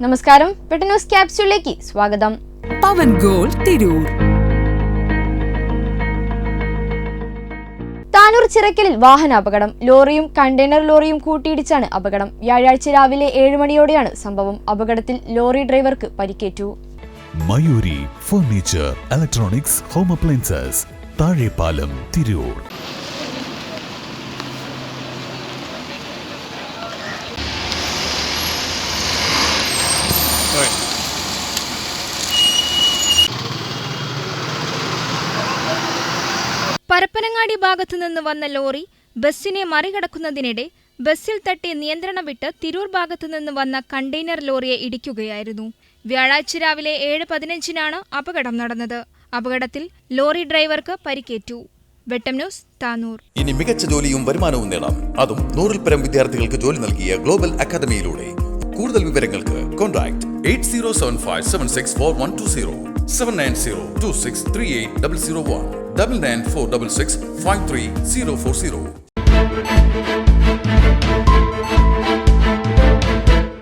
നമസ്കാരം, വെട്ടം ന്യൂസ് ക്യാപ്സ്യൂളിലേക്ക് സ്വാഗതം. പവൻ ഗോൾ തിരൂർ. താനൂർ ചിറക്കലിൽ വാഹനാപകടം. ലോറിയും കണ്ടെയ്നർ ലോറിയും കൂട്ടിയിടിച്ചാണ് അപകടം. വ്യാഴാഴ്ച രാവിലെ 7 മണിയോടെയാണ് സംഭവം. അപകടത്തിൽ ലോറി ഡ്രൈവർക്ക് പരിക്കേറ്റു. Mayuri furniture, electronics, home appliances, Thazhepalam, Tirur. Parappanangadi ഭാഗത്തുനിന്ന് വന്ന ലോറി ബസ്സിനെ മറികടക്കുന്നതിനിടെ ബസ്സിൽ തട്ടി നിയന്ത്രണം വിട്ട് തിരൂർ ഭാഗത്തുനിന്ന് വന്ന കണ്ടെയ്നർ ലോറിയെ ഇടിക്കുകയായിരുന്നു. വ്യാഴാഴ്ച രാവിലെ 7:15 അപകടം നടന്നത്. അപകടത്തിൽ ലോറി ഡ്രൈവർക്ക് പരിക്കേറ്റു. വെട്ടം ന്യൂസ്, താനൂർ. ഇനി മികച്ച ജോലിയും വരുമാനവും നേടാം, അതും 100-ൽ പരം വിദ്യാർത്ഥികൾക്ക് ജോലി നൽകിയ ഗ്ലോബൽ അക്കാദമിയിലൂടെ. കൂടുതൽ വിവരങ്ങൾക്ക് കോൺടാക്ട് 8075764120 7902638001 9946653040.